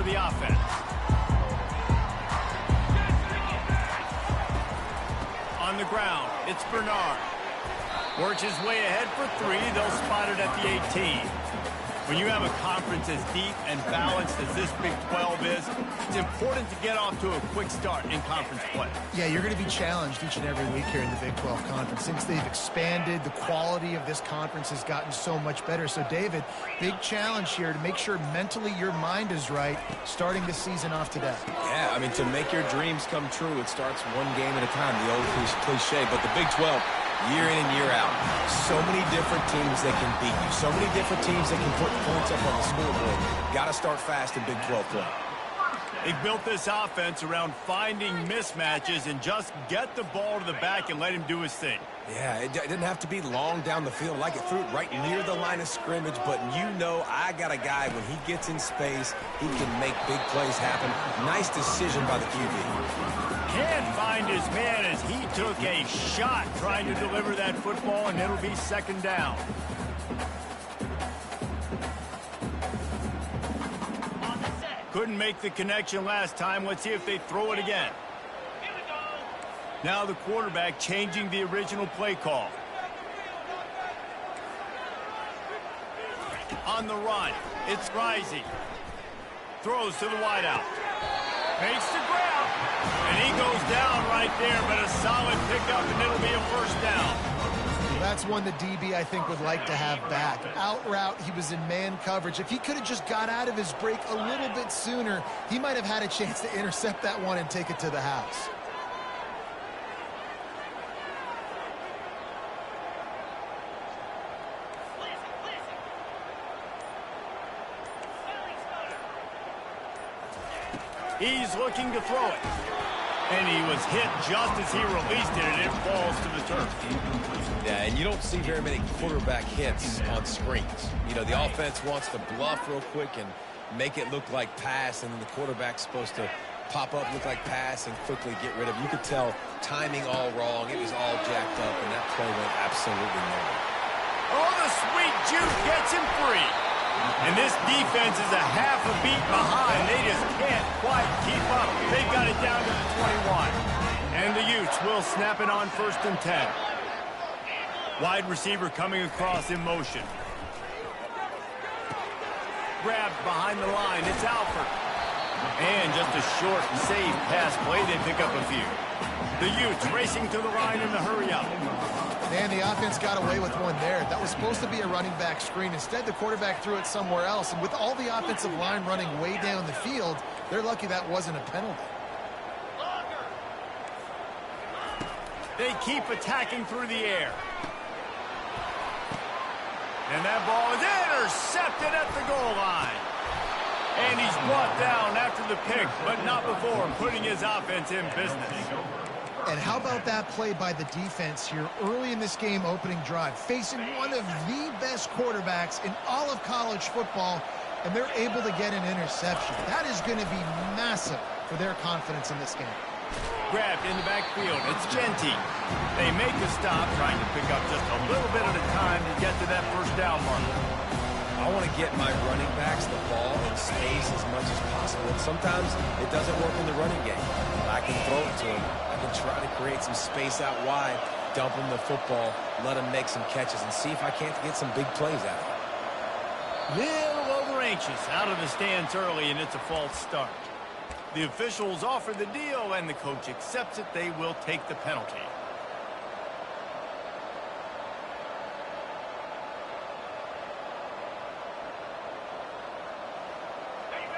the offense. On the ground, it's Bernard. Works his way ahead for three. They'll spot it at the 18. When you have a conference as deep and balanced as this Big 12 is, it's important to get off to a quick start in conference play. Yeah, you're going to be challenged each and every week here in the Big 12 Conference. Since they've expanded, the quality of this conference has gotten so much better. So, David, big challenge here to make sure mentally your mind is right starting the season off today. Yeah, I mean, to make your dreams come true, it starts one game at a time, the old cliche. But the Big 12, year in and year out, so many different teams that can beat you, so many different teams that can put points up on the scoreboard. Got to start fast in Big 12 play. They built this offense around finding mismatches and just get the ball to the back and let him do his thing. Yeah, it didn't have to be long down the field. Like it threw it right near the line of scrimmage, but you know I got a guy, when he gets in space, he can make big plays happen. Nice decision by the QB. Can't find his man as he took a shot trying to deliver that football, and it'll be second down. Couldn't make the connection last time. Let's see if they throw it again. Now the quarterback changing the original play call. On the run, it's Rising. Throws to the wideout. Makes the grab. And he goes down right there, but a solid pickup, and it'll be a first down. That's one the DB, I think, would like to have back. Out route, he was in man coverage. If he could have just got out of his break a little bit sooner, he might have had a chance to intercept that one and take it to the house. He's looking to throw it. And he was hit just as he released it, and it falls to the turf. Yeah, and you don't see very many quarterback hits on screens. You know, the offense wants to bluff real quick and make it look like pass, and then the quarterback's supposed to pop up, look like pass, and quickly get rid of it. You could tell timing all wrong. It was all jacked up, and that play went absolutely nowhere. Oh, the sweet juke gets him free. And this defense is a half a beat behind. They just can't quite keep up. They've got it down to the 21. And the Utes will snap it on 1st and 10. Wide receiver coming across in motion. Grabbed behind the line. It's Alford. And just a short, safe pass play. They pick up a few. The Utes racing to the line in the hurry up. Man, the offense got away with one there. That was supposed to be a running back screen. Instead, the quarterback threw it somewhere else. And with all the offensive line running way down the field, they're lucky that wasn't a penalty. They keep attacking through the air. And that ball is intercepted at the goal line. And he's brought down after the pick, but not before putting his offense in business. And how about that play by the defense here early in this game opening drive, facing one of the best quarterbacks in all of college football, and they're able to get an interception. That is going to be massive for their confidence in this game. Grabbed in the backfield. It's Genty. They make the stop, trying to pick up just a little bit at a time to get to that first down mark. I want to get my running backs the ball in space as much as possible. And sometimes it doesn't work in the running game. I can throw it to them. I can try to create some space out wide, dump them the football, let them make some catches, and see if I can't get some big plays out of it. Little over anxious, out of the stands early, and it's a false start. The officials offer the deal, and the coach accepts it. They will take the penalty.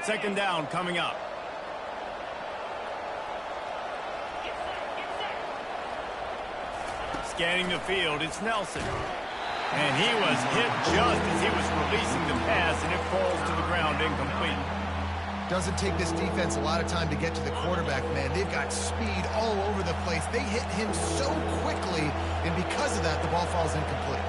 Second down coming up. Scanning the field, it's Nelson. And he was hit just as he was releasing the pass, and it falls to the ground incomplete. Doesn't take this defense a lot of time to get to the quarterback, man. They've got speed all over the place. They hit him so quickly, and because of that, the ball falls incomplete.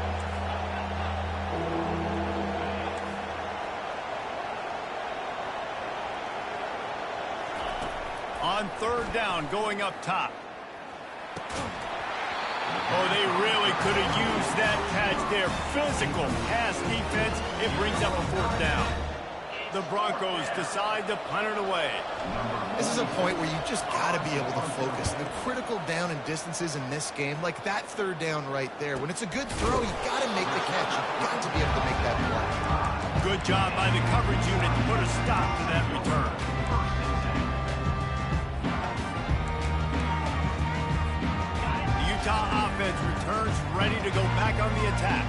On third down, going up top. Oh, they really could have used that catch there. Physical pass defense. It brings up a fourth down. The Broncos decide to punt it away. This is a point where you just got to be able to focus. The critical down and distances in this game, like that third down right there. When it's a good throw, you got to make the catch. You've got to be able to make that play. Good job by the coverage unit to put a stop to that return. The Utah offense returns ready to go back on the attack.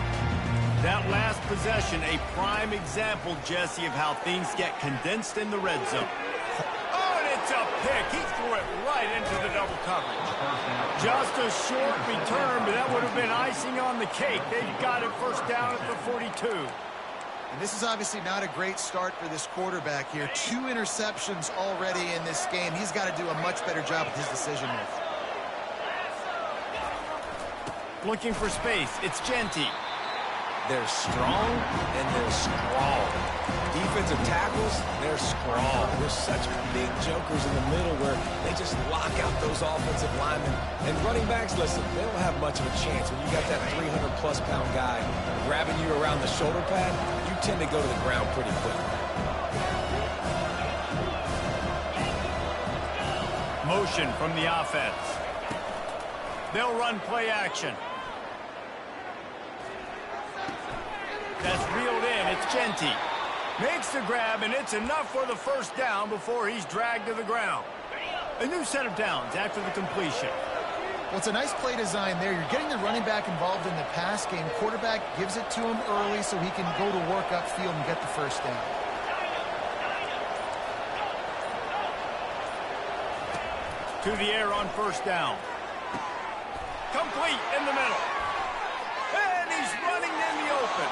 That last possession, a prime example, Jesse, of how things get condensed in the red zone. Oh, and it's a pick. He threw it right into the double coverage. Just a short return, but that would have been icing on the cake. They've got it first down at the 42. And this is obviously not a great start for this quarterback here. 2 interceptions already in this game. He's got to do a much better job with his decision-making. Looking for space. It's Genty. They're strong and they're strong. Defensive tackles, they're strong. They're such big jokers in the middle where they just lock out those offensive linemen. And running backs, listen, they don't have much of a chance. When you got that 300-plus pound guy grabbing you around the shoulder pad, you tend to go to the ground pretty quick. Motion from the offense. They'll run play action. That's reeled in. It's Genty. Makes the grab, and it's enough for the first down before he's dragged to the ground. A new set of downs after the completion. Well, it's a nice play design there. You're getting the running back involved in the pass game. Quarterback gives it to him early so he can go to work upfield and get the first down. To the air on first down. Complete in the middle. And he's running in the open.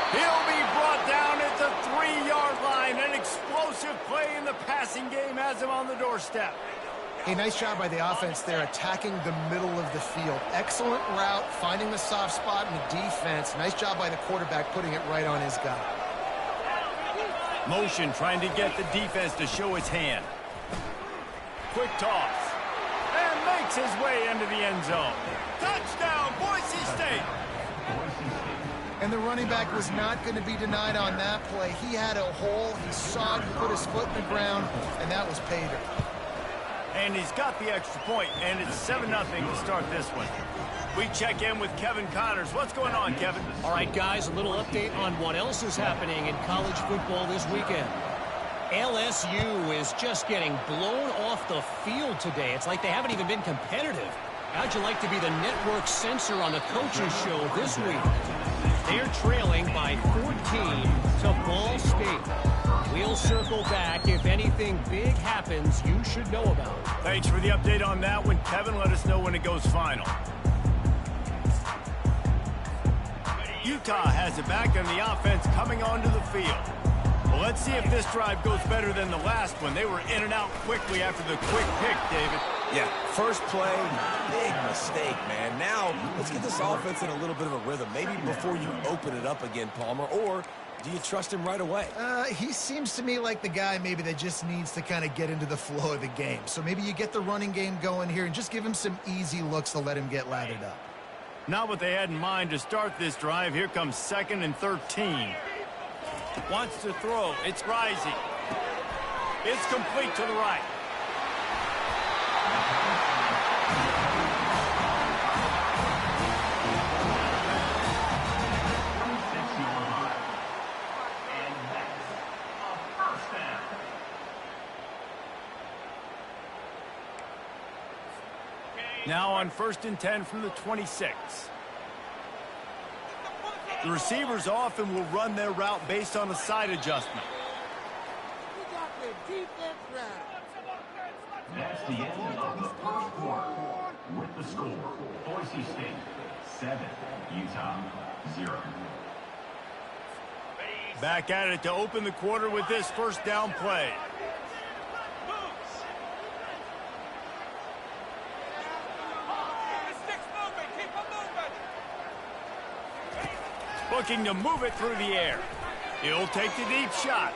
He'll be brought down at the 3-yard line. An explosive play in the passing game has him on the doorstep. A nice job by the offense there, attacking the middle of the field. Excellent route, finding the soft spot in the defense. Nice job by the quarterback putting it right on his guy. Motion trying to get the defense to show its hand. Quick toss. And makes his way into the end zone. Touchdown, Boise State. And the running back was not going to be denied on that play. He had a hole, he saw it, he put his foot in the ground, and that was pay dirt. And he's got the extra point, and it's 7-0 to start this one. We check in with Kevin Connors. What's going on, Kevin? All right, guys, a little update on what else is happening in college football this weekend. LSU is just getting blown off the field today. It's like they haven't even been competitive. How'd you like to be the network censor on the coaches show this week? They're trailing by 14 to Ball State. We'll circle back. If anything big happens, you should know about it. Thanks for the update on that one, Kevin. Let us know when it goes final. Utah has it back, and the offense coming onto the field. Well, let's see if this drive goes better than the last one. They were in and out quickly after the quick pick, David. Yeah, first play, big mistake, man. Now, let's get this offense in a little bit of a rhythm. Maybe before you open it up again, Palmer, or do you trust him right away? He seems to me like the guy maybe that just needs to kind of get into the flow of the game. So maybe you get the running game going here and just give him some easy looks to let him get lathered up. Not what they had in mind to start this drive. Here comes 2nd and 13. Wants to throw. It's Rising. It's complete to the right. Now on 1st and 10 from the 26. The receivers often will run their route based on a side adjustment. That's the end of the first quarter. With the score, Boise State 7, Utah 0. Back at it to open the quarter with this first down play. Looking to move it through the air. He'll take the deep shot.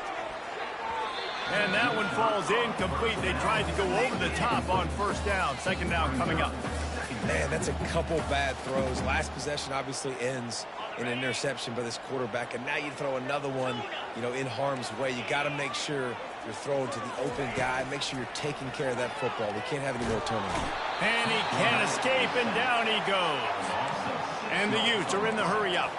And that one falls incomplete. They tried to go over the top on first down. 2nd down coming up. Man, that's a couple bad throws. Last possession obviously ends in an interception by this quarterback, and now you throw another one, in harm's way. You got to make sure you're throwing to the open guy. Make sure you're taking care of that football. We can't have any more turnovers. And he can't escape, and down he goes. And the Utes are in the hurry-up.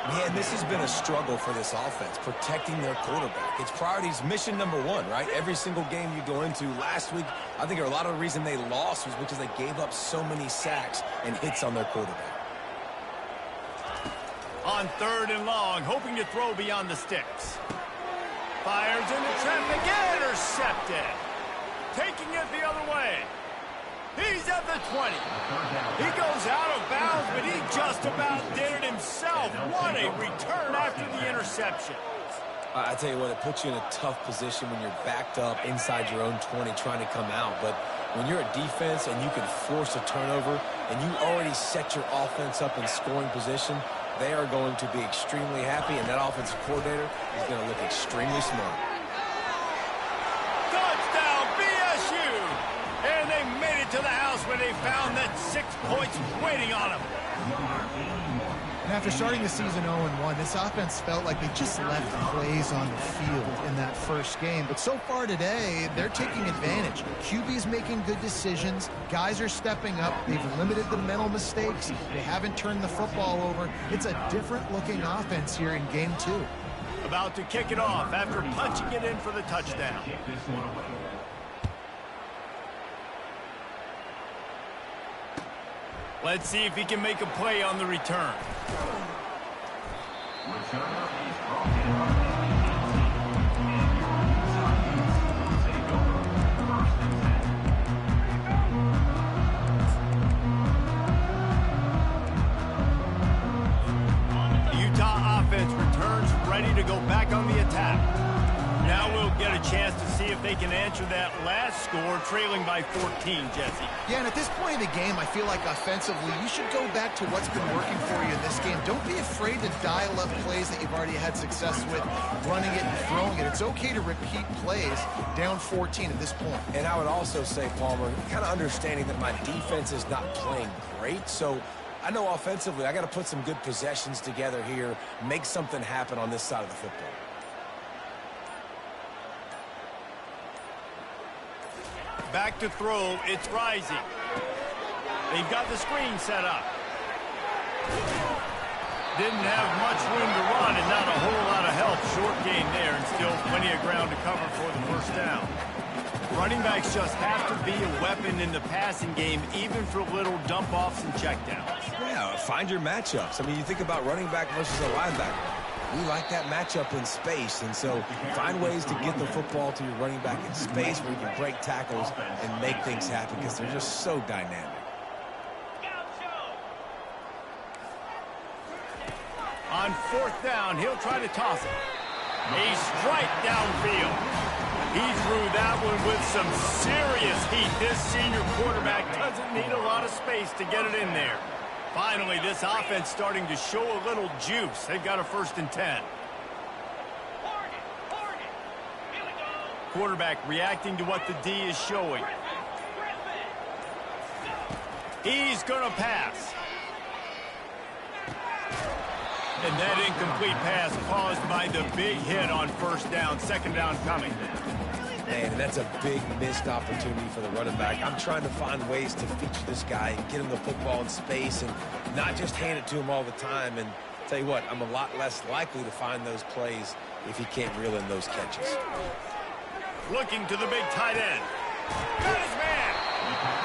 Man, this has been a struggle for this offense, protecting their quarterback. It's priorities, mission number one, right? Every single game you go into. Last week, I think a lot of the reason they lost was because they gave up so many sacks and hits on their quarterback. On 3rd and long, hoping to throw beyond the sticks. Fires into traffic, intercepted. Taking it the other way. He's at the 20. He goes out of bounds, but he just about did it himself. What a return after the interception. I tell you what, it puts you in a tough position when you're backed up inside your own 20 trying to come out. But when you're a defense and you can force a turnover and you already set your offense up in scoring position, they are going to be extremely happy, and that offensive coordinator is going to look extremely smart. Touchdown, BSU! And they made it to the house when they found that 6 points waiting on them. And after starting the season 0-1, this offense felt like they just left plays on the field in that first game. But so far today, they're taking advantage. QB's making good decisions. Guys are stepping up. They've limited the mental mistakes. They haven't turned the football over. It's a different-looking offense here in Game 2. About to kick it off after punching it in for the touchdown. Let's see if he can make a play on the return. The Utah offense returns ready to go back on the attack. Now we'll get a chance to see if they can answer that last score, trailing by 14, Jesse. Yeah, and at this point in the game, I feel like offensively, you should go back to what's been working for you in this game. Don't be afraid to dial up plays that you've already had success with, running it and throwing it. It's okay to repeat plays down 14 at this point. And I would also say, Palmer, kind of understanding that my defense is not playing great, so I know offensively I got to put some good possessions together here, make something happen on this side of the football. Back to throw, it's Rising. They've got the screen set up. Didn't have much room to run and not a whole lot of help. Short gain there and still plenty of ground to cover for the first down. Running backs just have to be a weapon in the passing game, even for little dump-offs and checkdowns. Yeah, find your matchups. I mean, you think about running back versus a linebacker. We like that matchup in space, and so find ways to get the football to your running back in space where you can break tackles and make things happen because they're just so dynamic. On 4th down, he'll try to toss it. A strike downfield. He threw that one with some serious heat. This senior quarterback doesn't need a lot of space to get it in there. Finally, this offense starting to show a little juice. They've got a 1st and 10. Quarterback reacting to what the D is showing. He's going to pass. And that incomplete pass caused by the big hit on 1st down. 2nd down coming. Man, and that's a big missed opportunity for the running back. I'm trying to find ways to feature this guy and get him the football in space and not just hand it to him all the time. And tell you what, I'm a lot less likely to find those plays if he can't reel in those catches. Looking to the big tight end. Got his man.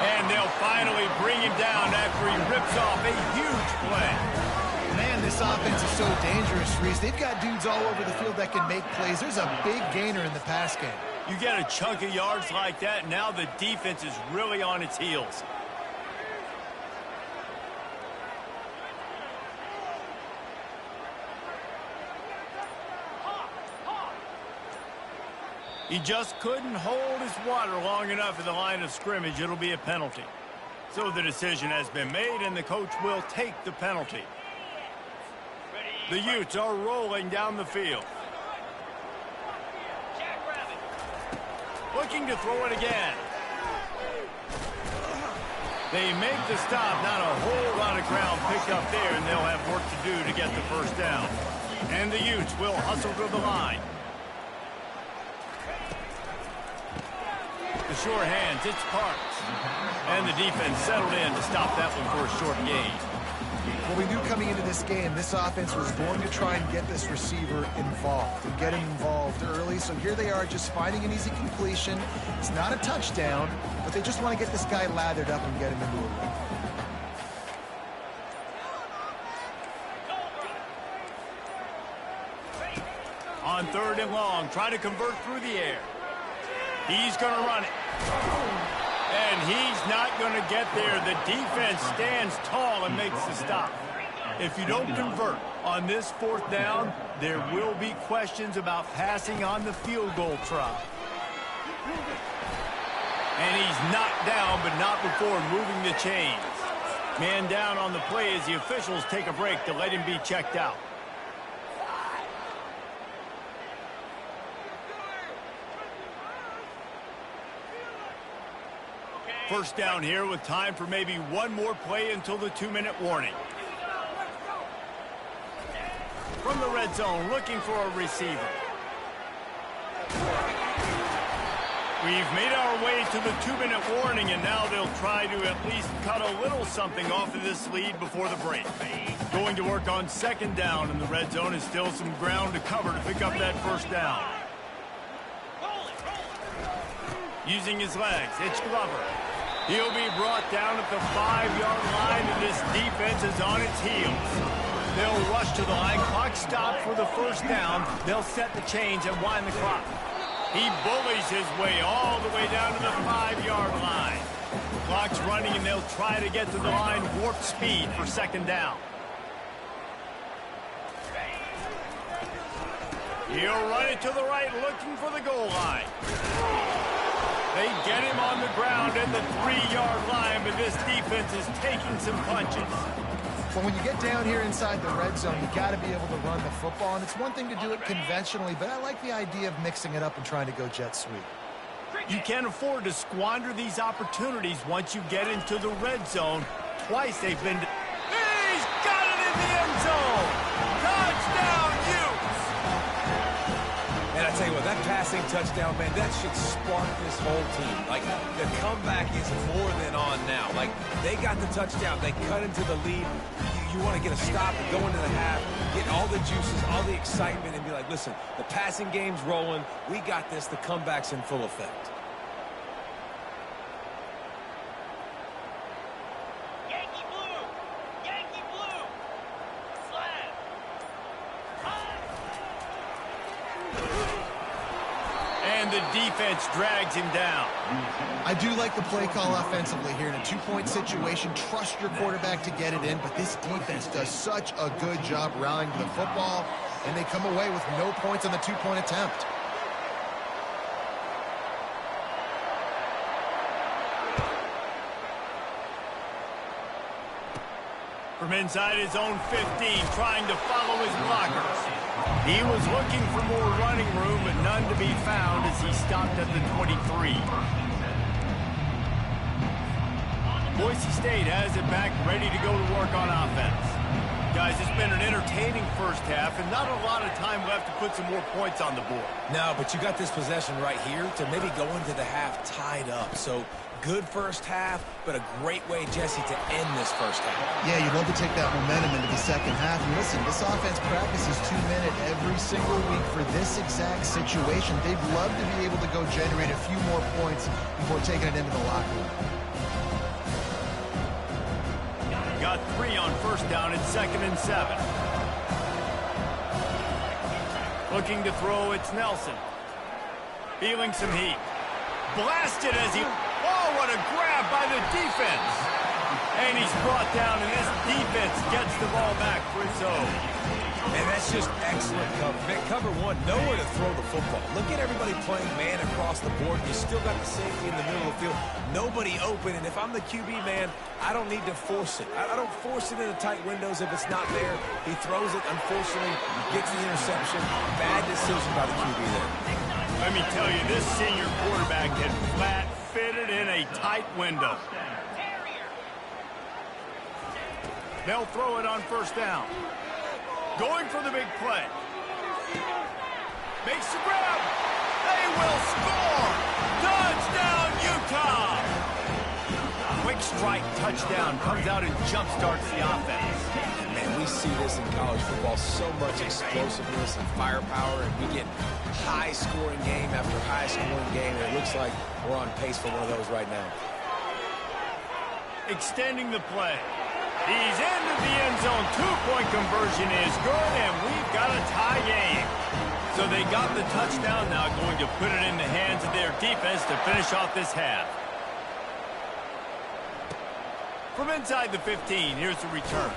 And they'll finally bring him down after he rips off a huge play. Man, this offense is so dangerous, Reese. They've got dudes all over the field that can make plays. There's a big gainer in the pass game. You get a chunk of yards like that, now the defense is really on its heels. He just couldn't hold his water long enough at the line of scrimmage. It'll be a penalty. So the decision has been made, and the coach will take the penalty. The Utes are rolling down the field. Looking to throw it again. They make the stop, not a whole lot of ground picked up there, and they'll have work to do to get the first down. And the Utes will hustle to the line. The sure hands, it's Parks. And the defense settled in to stop that one for a short gain. Well, we knew coming into this game, this offense was going to try and get this receiver involved and get him involved early. So here they are just finding an easy completion. It's not a touchdown, but they just want to get this guy lathered up and get him into a run. On 3rd and long, trying to convert through the air. He's going to run it. And he's not going to get there. The defense stands tall and makes the stop. If you don't convert on this 4th down, there will be questions about passing on the field goal try. And he's knocked down, but not before moving the chains. Man down on the play as the officials take a break to let him be checked out. First down here with time for maybe one more play until the 2-minute warning. From the red zone, looking for a receiver. We've made our way to the 2-minute warning, and now they'll try to at least cut a little something off of this lead before the break. Going to work on 2nd down, and the red zone is still some ground to cover to pick up that first down. Using his legs, it's Glover. He'll be brought down at the 5-yard line, and this defense is on its heels. They'll rush to the line. Clock stopped for the first down. They'll set the chains and wind the clock. He bullies his way all the way down to the 5-yard line. Clock's running, and they'll try to get to the line warp speed for 2nd down. He'll run it to the right, looking for the goal line. They get him on the ground at the 3-yard line, but this defense is taking some punches. Well, when you get down here inside the red zone, you got to be able to run the football, and it's one thing to do it conventionally, but I like the idea of mixing it up and trying to go jet sweep. You can't afford to squander these opportunities once you get into the red zone. Twice they've been... He's got it in the end zone! Touchdown, Utes! And I tell you what, that passing touchdown, man, that should spark this whole team. Like, the comeback is more than on now. Like, they got the touchdown. They cut into the lead. You want to get a stop and go into the half, get all the juices, all the excitement, and be like, listen, the passing game's rolling. We got this. The comeback's in full effect. Yankee blue! Yankee blue! Slab! And the defense drags him down. I do like the play call offensively here. In a 2-point situation, trust your quarterback to get it in, but this defense does such a good job rallying to the football, and they come away with no points on the 2-point attempt. From inside his own 15, trying to follow his blockers. He was looking for more running room, but none to be found as he stopped at the 23. Boise State has it back, ready to go to work on offense. Guys, it's been an entertaining first half, and not a lot of time left to put some more points on the board. No, but you got this possession right here to maybe go into the half tied up. So good first half, but a great way, Jesse, to end this first half. Yeah, you'd love to take that momentum into the second half. And listen, this offense practices 2-minute every single week for this exact situation. They'd love to be able to go generate a few more points before taking it into the locker room. Got 3 on first down and 2nd and 7. Looking to throw, it's Nelson. Feeling some heat. Blasted as he... Oh, what a grab by the defense. And he's brought down, and this defense gets the ball back for its own. And that's just excellent cover. Man, cover one, nowhere to throw the football. Look at everybody playing man across the board. You still got the safety in the middle of the field. Nobody open, and if I'm the QB, man, I don't need to force it. I don't force it into tight windows if it's not there. He throws it, unfortunately, gets the interception. Bad decision by the QB there. Let me tell you, this senior quarterback had flat fitted in a tight window. They'll throw it on first down. Going for the big play. Makes the grab. They will score. Touchdown, Utah. Quick strike touchdown comes out and jumpstarts the offense. Man, we see this in college football, so much explosiveness and firepower, and we get high-scoring game after high-scoring game, and it looks like we're on pace for one of those right now. Extending the play. He's into the end zone. Two-point conversion is good, and we've got a tie game. So they got the touchdown now, going to put it in the hands of their defense to finish off this half. From inside the 15, here's the return.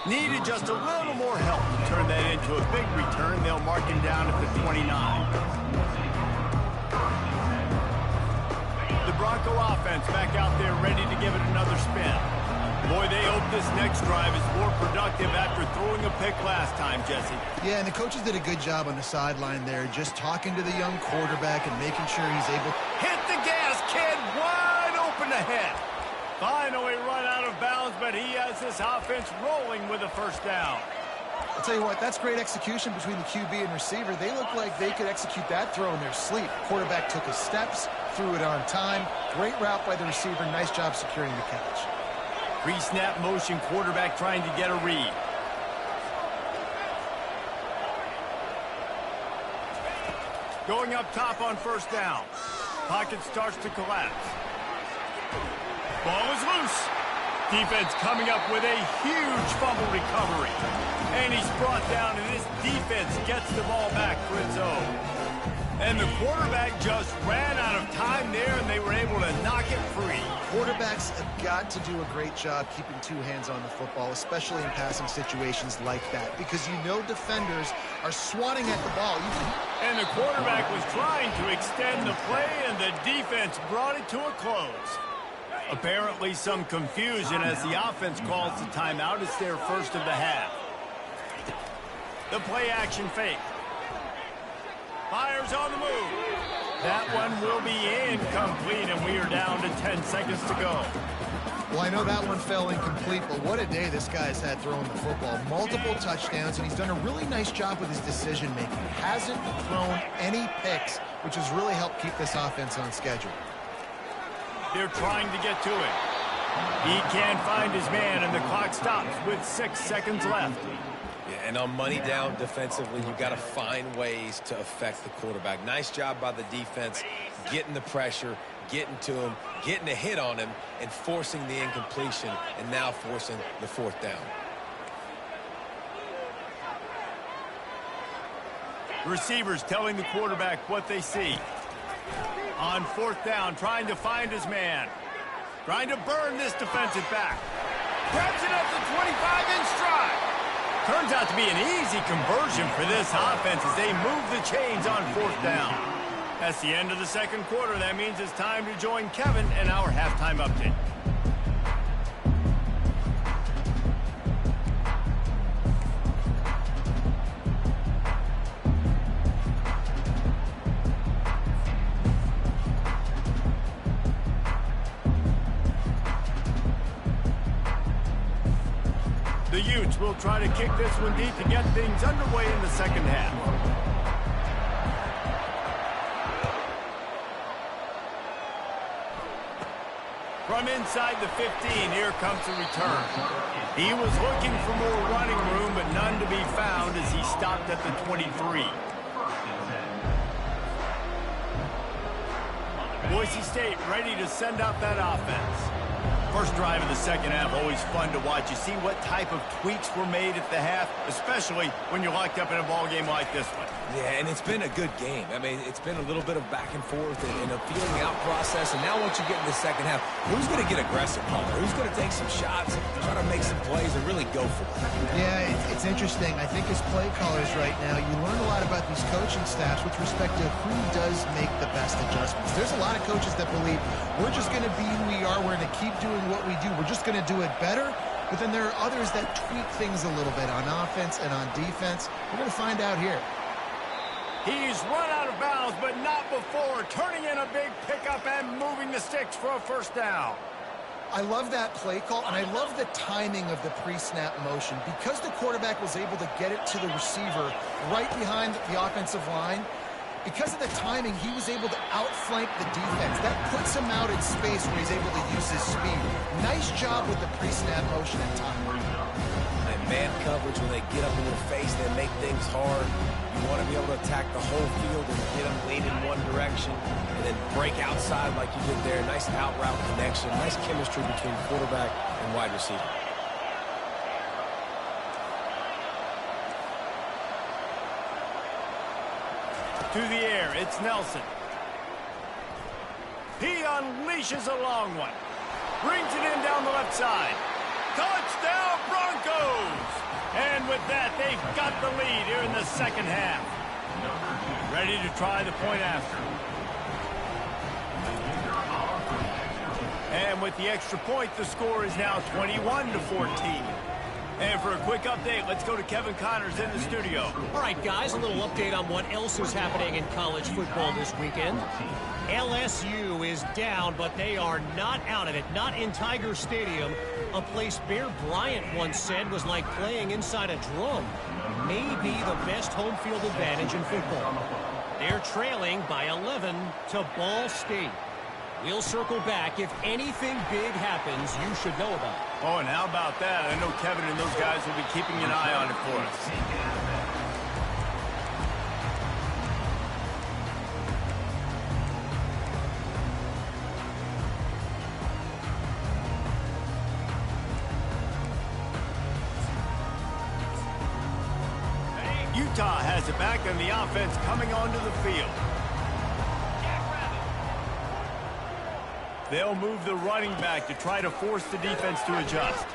Needed just a little more help to turn that into a big return. They'll mark him down at the 29. The Bronco offense back out there ready to give it another spin. Boy, they hope this next drive is more productive after throwing a pick last time, Jesse. Yeah, and the coaches did a good job on the sideline there, just talking to the young quarterback and making sure he's able... Hit the gas, kid! Wide open ahead. Finally run out of bounds, but he has this offense rolling with a first down. I'll tell you what, that's great execution between the QB and receiver. They look like they could execute that throw in their sleep. Quarterback took his steps, threw it on time. Great route by the receiver. Nice job securing the catch. Pre-snap motion, quarterback trying to get a read. Going up top on first down. Pocket starts to collapse. Ball is loose. Defense coming up with a huge fumble recovery. And he's brought down, and this defense gets the ball back for its own. And the quarterback just ran out of time there, and they were able to knock it free. Quarterbacks have got to do a great job keeping two hands on the football, especially in passing situations like that, because you know defenders are swatting at the ball. And the quarterback was trying to extend the play, and the defense brought it to a close. Apparently some confusion as the offense calls the timeout. It's their first of the half. The play action fake. Fires on the move. That one will be incomplete, and we are down to 10 seconds to go. Well, I know that one fell incomplete, but what a day this guy's had throwing the football. Multiple touchdowns, and he's done a really nice job with his decision-making. Hasn't thrown any picks, which has really helped keep this offense on schedule. They're trying to get to it. He can't find his man, and the clock stops with 6 seconds left. Yeah, and on money down defensively, you've got to find ways to affect the quarterback. Nice job by the defense, getting the pressure, getting to him, getting a hit on him, and forcing the incompletion, and now forcing the fourth down. Receivers telling the quarterback what they see. On fourth down, trying to find his man. Trying to burn this defensive back. Grabs it up to 25 in stride. Turns out to be an easy conversion for this offense as they move the chains on fourth down. That's the end of the second quarter. That means it's time to join Kevin in our halftime update. The Utes will try to kick this one deep to get things underway in the second half. From inside the 15, here comes the return. He was looking for more running room, but none to be found as he stopped at the 23. Boise State ready to send out that offense. First drive of the second half, always fun to watch. You see what type of tweaks were made at the half, especially when you're locked up in a ball game like this one. Yeah, and it's been a good game. I mean, it's been a little bit of back and forth and a feeling out process. And now once you get in the second half, who's going to get aggressive, Palmer? Who's going to take some shots, try to make some plays, and really go for it? Yeah, it's interesting. I think as play callers right now, you learn a lot about these coaching staffs with respect to who does make the best adjustments. There's a lot of coaches that believe we're just going to be who we are. We're going to keep doing what we do. We're just going to do it better. But then there are others that tweak things a little bit on offense and on defense. We're going to find out here. He's run out of bounds, but not before turning in a big pickup and moving the sticks for a first down. I love that play call, and I love the timing of the pre-snap motion. Because the quarterback was able to get it to the receiver right behind the offensive line, because of the timing, he was able to outflank the defense. That puts him out in space where he's able to use his speed. Nice job with the pre-snap motion and timing. And man coverage, when they get up in your face, they make things hard. You want to be able to attack the whole field and get them lean in one direction and then break outside like you did there. Nice out route connection. Nice chemistry between quarterback and wide receiver. To the air, it's Nelson. He unleashes a long one. Brings it in down the left side. Touchdown, Broncos! And with that, they've got the lead here in the second half. Ready to try the point after. And with the extra point, the score is now 21-14. And for a quick update, let's go to Kevin Connors in the studio. All right, guys, a little update on what else is happening in college football this weekend. LSU is down, but they are not out of it. Not in Tiger Stadium, a place Bear Bryant once said was like playing inside a drum. Maybe the best home field advantage in football. They're trailing by 11 to Ball State. We'll circle back. If anything big happens, you should know about it. Oh, and how about that? I know Kevin and those guys will be keeping an eye on it for us. Utah has it back, and the offense coming onto the field. They'll move the running back to try to force the defense to adjust.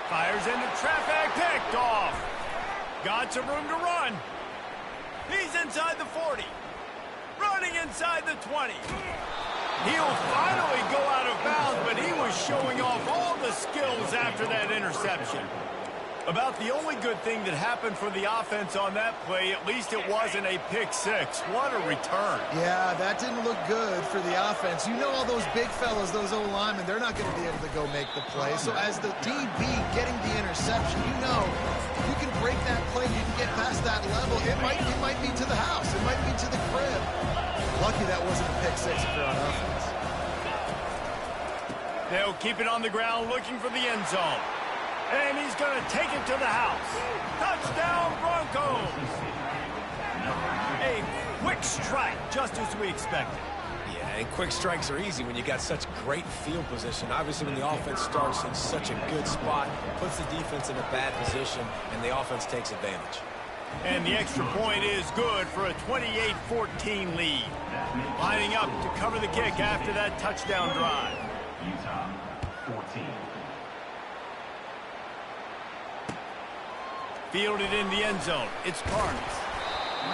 Fires into traffic, picked off. Got some room to run. He's inside the 40. Running inside the 20. He'll finally go out of bounds, but he was showing off all the skills after that interception. About the only good thing that happened for the offense on that play, at least it wasn't a pick six. What a return. Yeah, that didn't look good for the offense. You know all those big fellas, those O-linemen, they're not going to be able to go make the play. So as the DB getting the interception, you know, if you can break that play, you can get past that level, it might be to the house. It might be to the crib. Lucky that wasn't a pick six if they're on offense. They'll keep it on the ground looking for the end zone. And he's going to take it to the house. Touchdown, Broncos. A quick strike, just as we expected. Yeah, and quick strikes are easy when you got such great field position. Obviously, when the offense starts in such a good spot, puts the defense in a bad position, and the offense takes advantage. And the extra point is good for a 28-14 lead. Lining up to cover the kick after that touchdown drive. Utah, 14. Fielded in the end zone. It's Parks.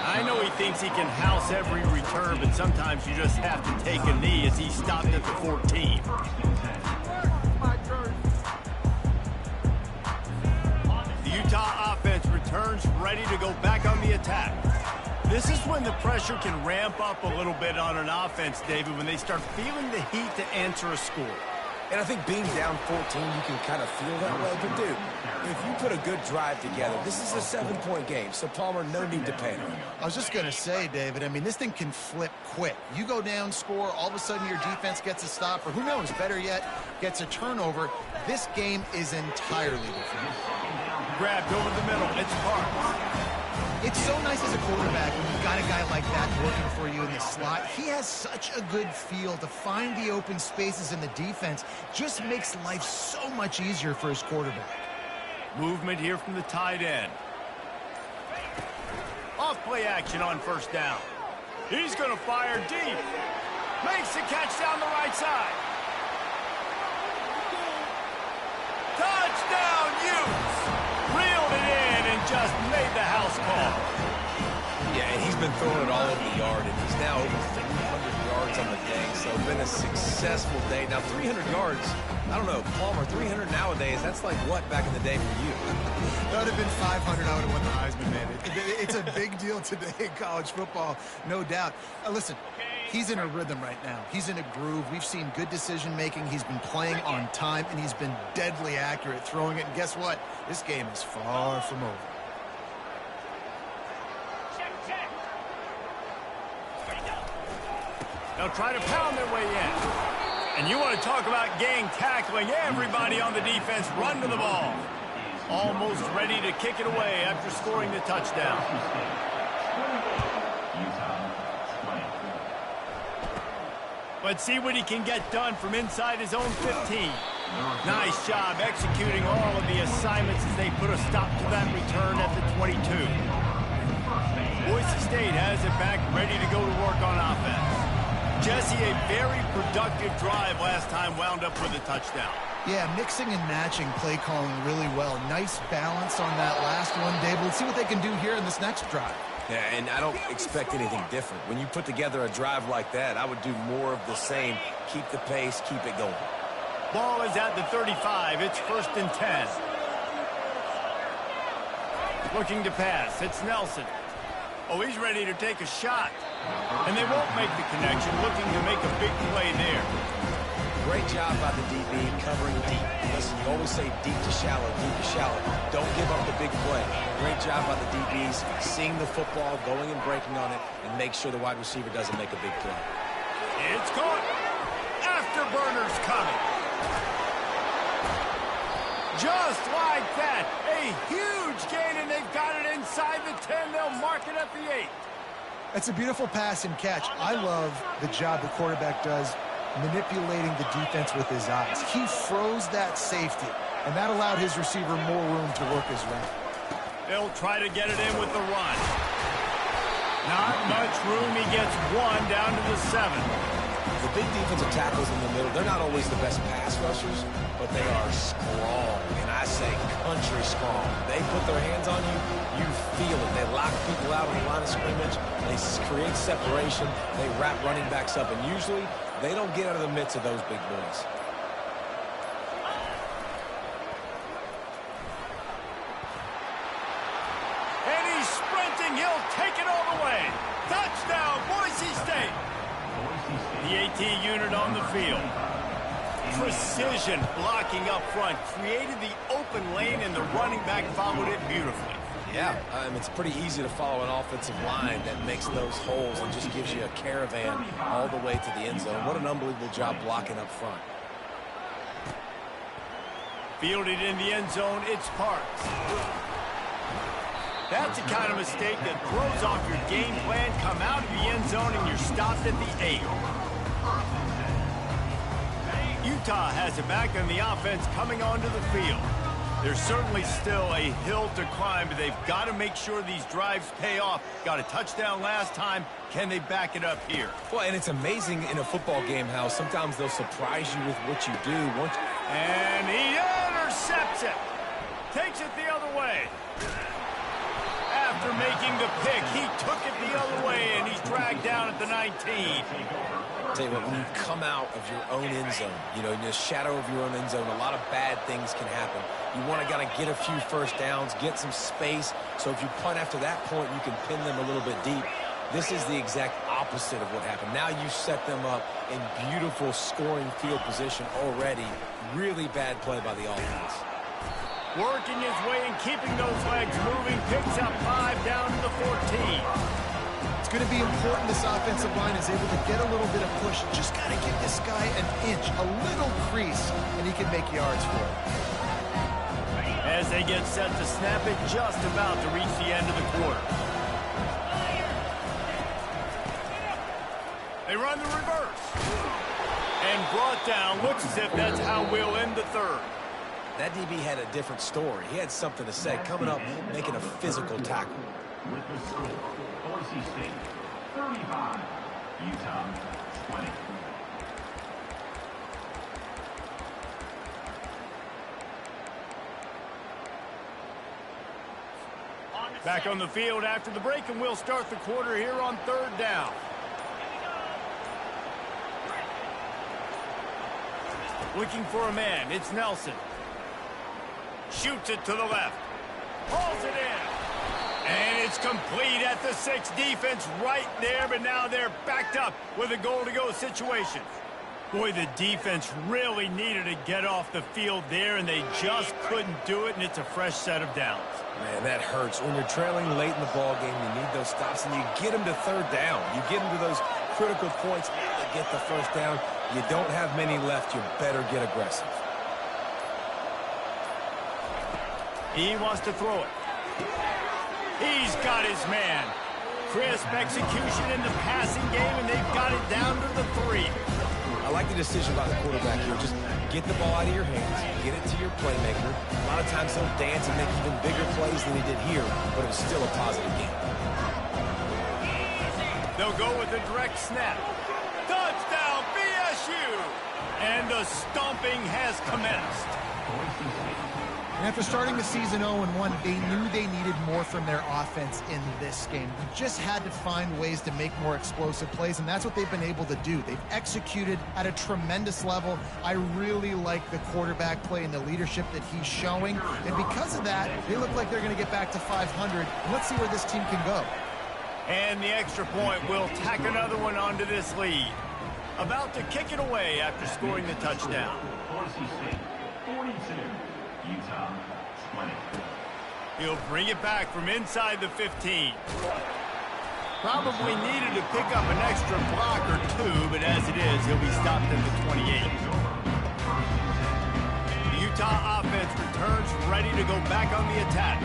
I know he thinks he can house every return, but sometimes you just have to take a knee as he stopped at the 14. The Utah offense returns ready to go back on the attack. This is when the pressure can ramp up a little bit on an offense, David, when they start feeling the heat to answer a score. And I think being down 14, you can kind of feel that way. But, dude, if you put a good drive together, this is a 7-point game. So, Palmer, no need to panic. I was just going to say, David, I mean, this thing can flip quick. You go down, score, all of a sudden your defense gets a stop, or who knows, better yet, gets a turnover. This game is entirely different. Grabbed over the middle. It's Parks. It's so nice as a quarterback when you've got a guy like that working for you in the slot. He has such a good feel to find the open spaces in the defense. Just makes life so much easier for his quarterback. Movement here from the tight end. Off play action on first down. He's going to fire deep. Makes the catch down the right side. Touchdown, Utes! Reeled it in and just made the house call. Yeah, and he's been throwing it all over the yard, and he's now over 300 yards on the day. So it's been a successful day. Now, 300 yards, I don't know, Palmer, 300 nowadays, that's like what back in the day for you? That would have been 500. I would have won the Heisman, man. It's a big deal today in college football, no doubt. Listen, He's in a rhythm right now. He's in a groove. We've seen good decision-making. He's been playing on time, and he's been deadly accurate throwing it. And guess what? This game is far from over. Check. Ready, go. They'll try to pound their way in. And you want to talk about gang tackling. Everybody on the defense run to the ball. Almost ready to kick it away after scoring the touchdown. Let's see what he can get done from inside his own 15. Nice job executing all of the assignments as they put a stop to that return at the 22. Boise State has it back, ready to go to work on offense. Jesse, a very productive drive last time, wound up with a touchdown. Yeah, mixing and matching play calling really well. Nice balance on that last one, Dave. Let's see what they can do here in this next drive. Yeah, and I don't expect anything different. When you put together a drive like that, I would do more of the same. Keep the pace, keep it going. Ball is at the 35. It's 1st and 10. Looking to pass. It's Nelson. Oh, he's ready to take a shot. And they won't make the connection, looking to make a big play there. Great job by the DB covering deep. Listen, you always say deep to shallow, deep to shallow. Don't give up the big play. Great job by the DBs, seeing the football, going and breaking on it, and make sure the wide receiver doesn't make a big play. It's caught. Afterburner's coming. Just like that. A huge gain, and they've got it inside the 10. They'll mark it at the 8. That's a beautiful pass and catch. I love the job the quarterback does manipulating the defense with his eyes. He froze that safety, and that allowed his receiver more room to work his route. They'll try to get it in with the run. Not much room. He gets one down to the 7. The big defensive tackles in the middle, they're not always the best pass rushers, but they are strong, and I say country strong. They put their hands on you, you feel it. They lock people out on the line of scrimmage. They create separation. They wrap running backs up, and usually they don't get out of the midst of those big boys. And he's sprinting. He'll take it all the way. Touchdown, Boise State. The AT unit on the field. Precision blocking up front. Created the open lane, and the running back followed it beautifully. Yeah, it's pretty easy to follow an offensive line that makes those holes and just gives you a caravan all the way to the end zone. What an unbelievable job blocking up front. Fielded in the end zone, it's Parks. That's the kind of mistake that throws off your game plan. Come out of the end zone, and you're stopped at the 8. Utah has it back, and the offense coming onto the field. There's certainly still a hill to climb, but they've got to make sure these drives pay off. Got a touchdown last time. Can they back it up here? Well, and it's amazing in a football game how sometimes they'll surprise you with what you do. And he intercepts it. Takes it the other way. After making the pick, he took it the other way, and he's dragged down at the 19. Tell you what, when you come out of your own end zone, you know, in the shadow of your own end zone, a lot of bad things can happen. You want to get a few first downs, get some space, so if you punt after that point, you can pin them a little bit deep. This is the exact opposite of what happened. Now you set them up in beautiful scoring field position already. Really bad play by the offense. Working his way and keeping those legs moving, picks up 5 down to the 14. It's going to be important this offensive line is able to get a little bit of push. Just got to give this guy an inch, a little crease, and he can make yards for it. As they get set to snap it, just about to reach the end of the quarter. They run the reverse. And brought down. Looks as if that's how we'll end the 3rd. That DB had a different story. He had something to say. Coming up, making a physical tackle. With the score, Boise State 35, Utah 20. Back on the field after the break, and we'll start the quarter here on 3rd down. Looking for a man. It's Nelson. Shoots it to the left. Hauls it in. And it's complete at the 6. Defense right there, but now they're backed up with a goal-to-go situation. Boy, the defense really needed to get off the field there, and they just couldn't do it, and it's a fresh set of downs. Man, that hurts. When you're trailing late in the ball game, you need those stops, and you get them to third down. You get them to those critical points to get the first down. You don't have many left. You better get aggressive. He wants to throw it. He's got his man. Crisp execution in the passing game, and they've got it down to the 3. I like the decision by the quarterback here. Just get the ball out of your hands, get it to your playmaker. A lot of times he'll dance and make even bigger plays than he did here, but it was still a positive game. They'll go with a direct snap. Touchdown, BSU! And the stomping has commenced. And after starting the season 0-1, they knew they needed more from their offense in this game. You just had to find ways to make more explosive plays, and that's what they've been able to do. They've executed at a tremendous level. I really like the quarterback play and the leadership that he's showing. And because of that, they look like they're going to get back to 500. Let's see where this team can go. And the extra point will tack another one onto this lead. About to kick it away after scoring the touchdown. Boise State, 42. Utah, 20. He'll bring it back from inside the 15. Probably needed to pick up an extra block or 2, but as it is, he'll be stopped at the 28. The Utah offense returns ready to go back on the attack.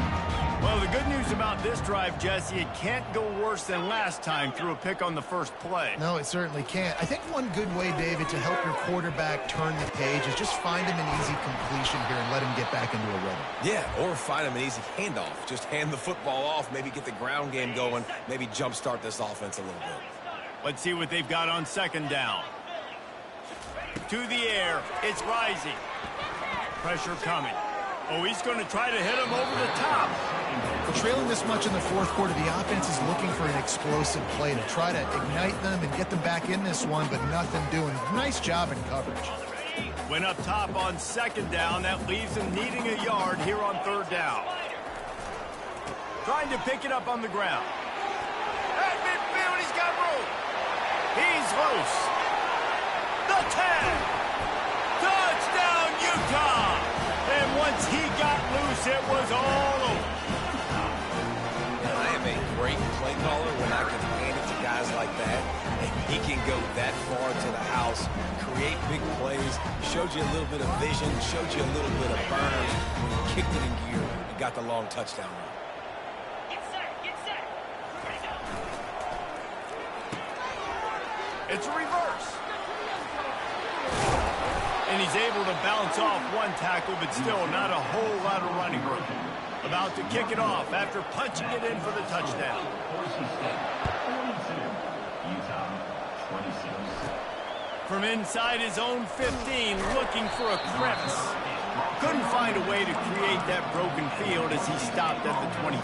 Well, the good news about this drive, Jesse, it can't go worse than last time through a pick on the first play. No, it certainly can't. I think one good way, David, to help your quarterback turn the page is just find him an easy completion here and let him get back into a rhythm. Yeah, or find him an easy handoff. Just hand the football off, maybe get the ground game going, maybe jumpstart this offense a little bit. Let's see what they've got on second down. To the air, it's rising. Pressure coming. Oh, he's going to try to hit him over the top. Trailing this much in the fourth quarter, the offense is looking for an explosive play to try to ignite them and get them back in this one, but nothing doing. Nice job in coverage. Went up top on second down. That leaves them needing a yard here on third down. Trying to pick it up on the ground. At midfield, he's got room. He's loose. The 10. Touchdown, Utah. And once he got loose, it was all over. I am a great play caller when I can hand it to guys like that. And he can go that far to the house, create big plays, showed you a little bit of vision, showed you a little bit of burn when he kicked it in gear and got the long touchdown run. Get set, get set. Ready, go. It's a reverse. And he's able to bounce off one tackle, but still not a whole lot of running room. About to kick it off after punching it in for the touchdown. Boise State, 42. Utah, 26. From inside his own 15, looking for a crevice. Couldn't find a way to create that broken field as he stopped at the 25.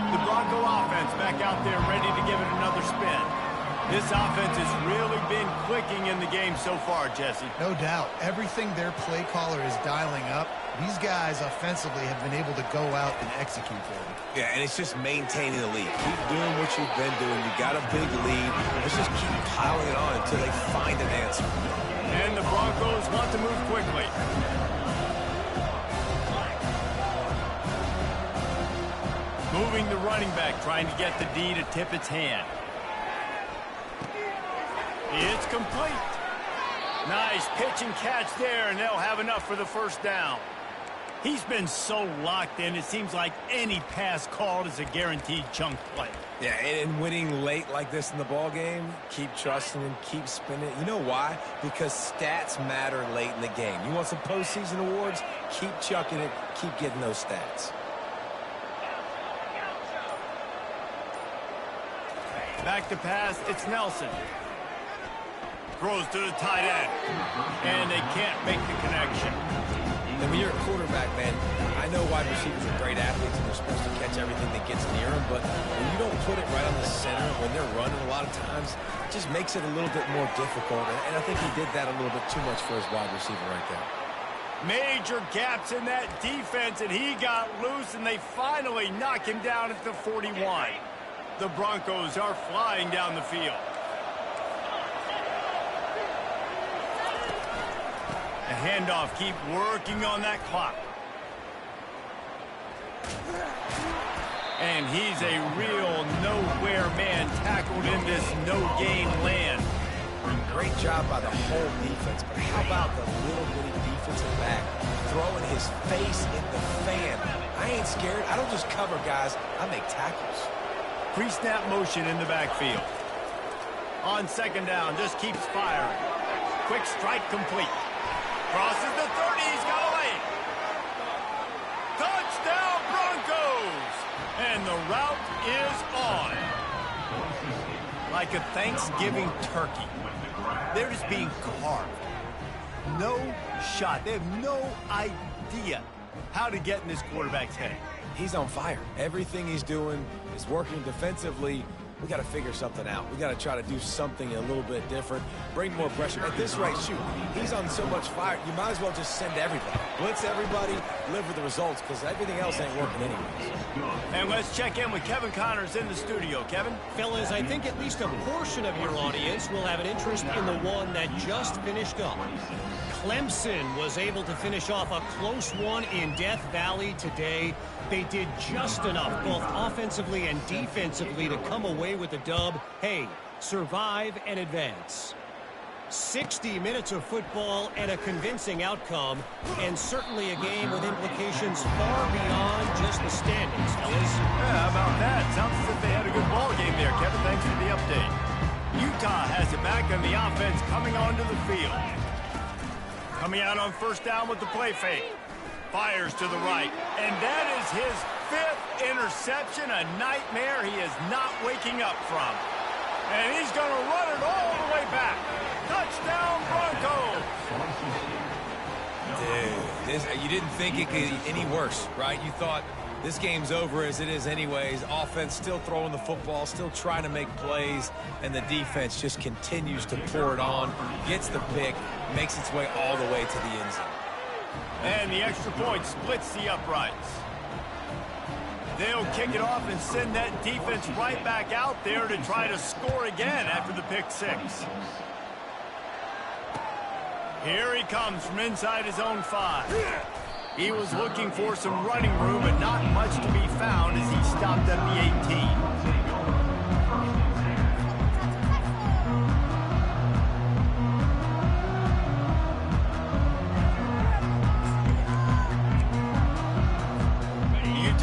The Bronco offense back out there ready to give it another spin. This offense has really been clicking in the game so far, Jesse. No doubt. Everything their play caller is dialing up, these guys offensively have been able to go out and execute for them. Yeah, and it's just maintaining the lead. Keep doing what you've been doing. You got a big lead. Let's just keep piling it on until they find an answer. And the Broncos want to move quickly. Moving the running back, trying to get the D to tip its hand. It's complete. Nice pitch and catch there, and they'll have enough for the first down. He's been so locked in, it seems like any pass called is a guaranteed chunk play. Yeah, and winning late like this in the ball game, keep trusting him, keep spinning. You know why? Because stats matter late in the game. You want some postseason awards? Keep chucking it, keep getting those stats. Back to pass, it's Nelson. Throws to the tight end, and they can't make the connection. And when you're a quarterback, man, I know wide receivers are great athletes and they're supposed to catch everything that gets near them, but when you don't put it right on the center, when they're running a lot of times, it just makes it a little bit more difficult. And I think he did that a little bit too much for his wide receiver right there. Major gaps in that defense, and he got loose, and they finally knock him down at the 41. The Broncos are flying down the field. The handoff, keep working on that clock. And he's a real nowhere man tackled in this no-gain land. Great job by the whole defense, but how about the little bitty defensive back throwing his face in the fan? I ain't scared. I don't just cover guys. I make tackles. Pre-snap motion in the backfield. On second down, just keeps firing. Quick strike complete. Crosses the 30, he's got a lane. Touchdown Broncos! And the route is on. Like a Thanksgiving turkey. They're just being carved. No shot. They have no idea how to get in this quarterback's head. He's on fire. Everything he's doing is working defensively. We got to figure something out. We got to try to do something a little bit different. Bring more pressure. At this rate, shoot, he's on so much fire, you might as well just send everybody. Blitz everybody, live with the results, because everything else ain't working anyways. And let's check in with Kevin Connors in the studio. Kevin? Fellas, I think at least a portion of your audience will have an interest in the one that just finished up. Clemson was able to finish off a close one in Death Valley today. They did just enough, both offensively and defensively, to come away with the dub. Hey, survive and advance. 60 minutes of football and a convincing outcome, and certainly a game with implications far beyond just the standings, fellas. Yeah, how about that? Sounds as if they had a good ball game there, Kevin. Thanks for the update. Utah has it back on the offense coming onto the field. Coming out on first down with the play fake. Fires to the right. And that is his 5th interception, a nightmare he is not waking up from. And he's going to run it all the way back. Touchdown, Broncos! Dude, you didn't think it could get any worse, right? You thought this game's over as it is anyways. Offense still throwing the football, still trying to make plays, and the defense just continues to pour it on, gets the pick, makes its way all the way to the end zone. And the extra point splits the uprights. They'll kick it off and send that defense right back out there to try to score again after the pick 6. Here he comes from inside his own 5. He was looking for some running room, but not much to be found as he stopped at the 18.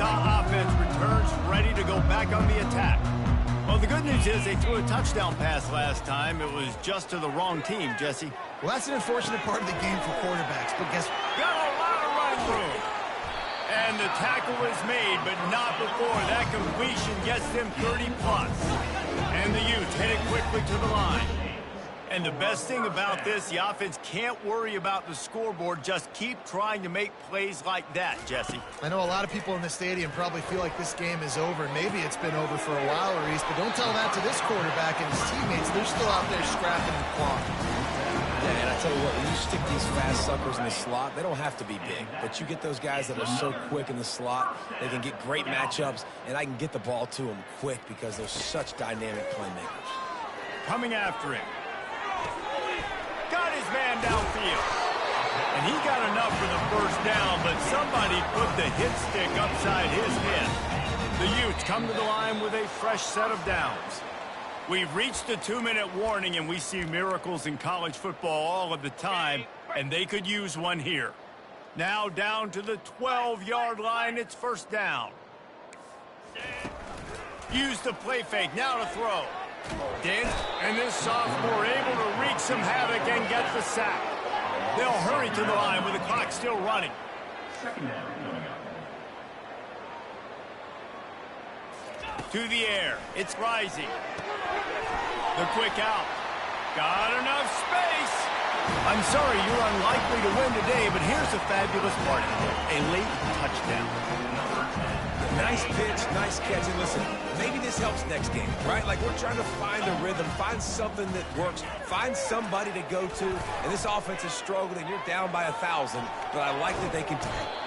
Offense returns ready to go back on the attack. Well, the good news is they threw a touchdown pass last time. It was just to the wrong team, Jesse. Well, that's an unfortunate part of the game for quarterbacks, but guess what? Got a lot of running room. And the tackle is made, but not before that completion gets them 30+. And the Utes headed quickly to the line. And the best thing about this, the offense can't worry about the scoreboard. Just keep trying to make plays like that, Jesse. I know a lot of people in the stadium probably feel like this game is over. Maybe it's been over for a while, Reese, but don't tell that to this quarterback and his teammates. They're still out there scrapping and clawing. Yeah, and I tell you what, when you stick these fast suckers in the slot, they don't have to be big. But you get those guys that are so quick in the slot, they can get great matchups, and I can get the ball to them quick because they're such dynamic playmakers. Coming after him. Got his man downfield. And he got enough for the first down, but somebody put the hit stick upside his head. The Utes come to the line with a fresh set of downs. We've reached the 2-minute warning, and we see miracles in college football all of the time, and they could use one here. Now down to the 12-yard line, it's first down. Use the play fake, now to throw. Dent and this sophomore able to wreak some havoc and get the sack. They'll hurry to the line with the clock still running. To the air. It's rising. The quick out. Got enough space. I'm sorry you're unlikely to win today, but here's the fabulous part. A late touchdown. Nice pitch, nice catch. And listen, maybe this helps next game, right? Like we're trying to find a rhythm, find something that works, find somebody to go to. And this offense is struggling. You're down by 1,000, but I like that they can.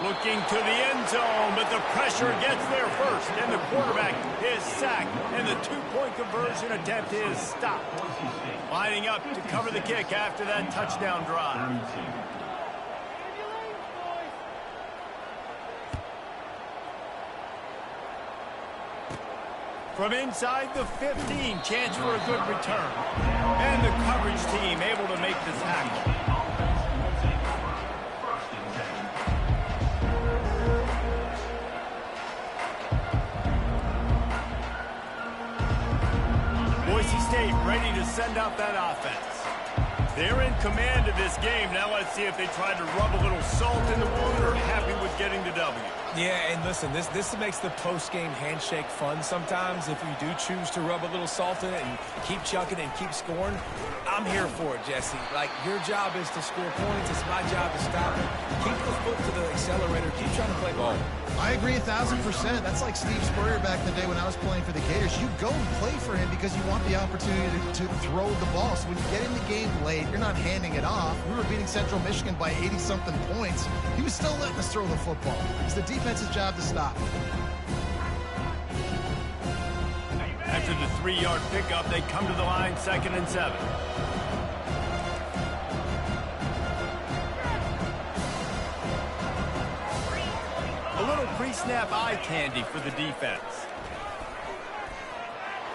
Looking to the end zone, but the pressure gets there first. And the quarterback is sacked. And the two-point conversion attempt is stopped. Lining up to cover the kick after that touchdown drive. From inside the 15, chance for a good return. And the coverage team able to make the tackle. Boise State ready to send out that offense. They're in command of this game. Now let's see if they try to rub a little salt in the wound or happy with getting the W. Yeah, and listen, this makes the post-game handshake fun sometimes. If you do choose to rub a little salt in it and keep chucking and keep scoring, I'm here for it, Jesse. Like, your job is to score points. It's my job to stop it. Keep the foot to the accelerator. Keep trying to play ball. I agree 1,000%. That's like Steve Spurrier back in the day when I was playing for the Gators. You go and play for him because you want the opportunity to throw the ball. So when you get in the game late, you're not handing it off. We were beating Central Michigan by 80-something points. He was still letting us throw the football. It's the defense's job to stop. After the 3-yard pickup, they come to the line 2nd and 7. A little pre-snap eye candy for the defense.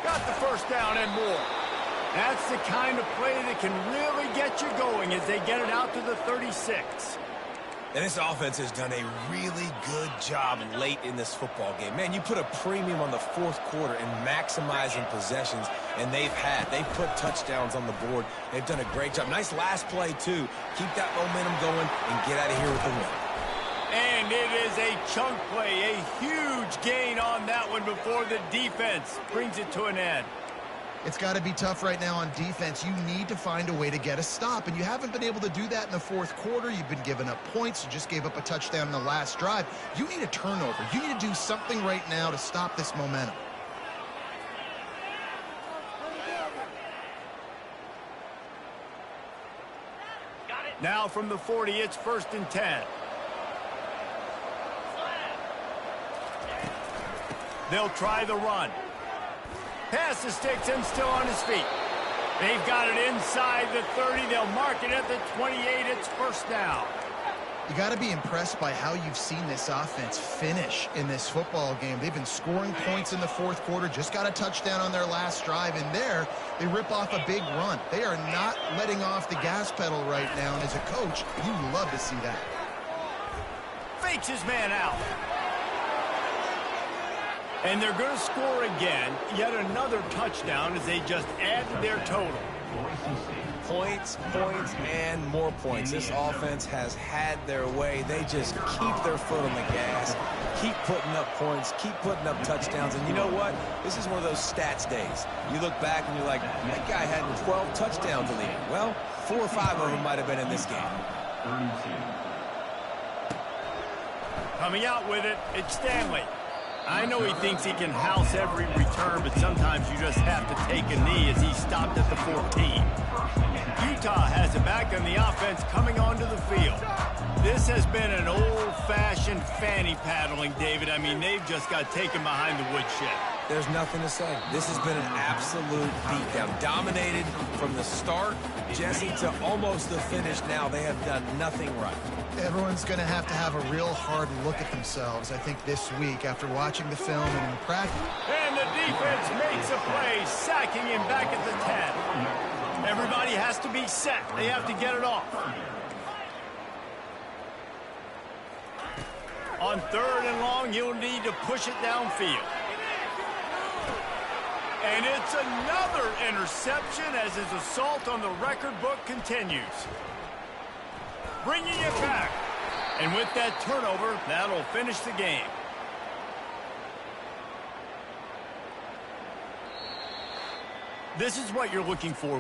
Got the first down and more. That's the kind of play that can really get you going as they get it out to the 36. And this offense has done a really good job late in this football game. Man, you put a premium on the fourth quarter and maximizing possessions, and they've put touchdowns on the board. They've done a great job. Nice last play, too. Keep that momentum going and get out of here with the win. And it is a chunk play, a huge gain on that one before the defense brings it to an end. It's got to be tough right now on defense. You need to find a way to get a stop, and you haven't been able to do that in the fourth quarter. You've been giving up points. You just gave up a touchdown in the last drive. You need a turnover. You need to do something right now to stop this momentum. Now from the 40, it's 1st and 10. They'll try the run. Pass the sticks and still on his feet. They've got it inside the 30. They'll mark it at the 28. It's 1st down. You got to be impressed by how you've seen this offense finish in this football game. They've been scoring points in the fourth quarter, just got a touchdown on their last drive, and there they rip off a big run. They are not letting off the gas pedal right now, and as a coach, you love to see that. Fakes his man out. And they're going to score again. Yet another touchdown as they just add to their total. Points, points, and more points. This offense has had their way. They just keep their foot on the gas, keep putting up points, keep putting up touchdowns. And you know what? This is one of those stats days. You look back and you're like, that guy had 12 touchdowns in the year. Well, 4 or 5 of them might have been in this game. Coming out with it, it's Stanley. I know he thinks he can house every return, but sometimes you just have to take a knee as he stopped at the 14. Utah has it back on the offense coming onto the field. This has been an old-fashioned fanny paddling, David. I mean, they've just got taken behind the woodshed. There's nothing to say. This has been an absolute beatdown. Dominated from the start, Jesse, to almost the finish now. They have done nothing right. Everyone's going to have a real hard look at themselves, I think, this week after watching the film and in practice. And the defense makes a play, sacking him back at the 10. Everybody has to be set. They have to get it off. On 3rd and long, you'll need to push it downfield. And it's another interception as his assault on the record book continues. Bringing it back. And with that turnover, that'll finish the game. This is what you're looking for.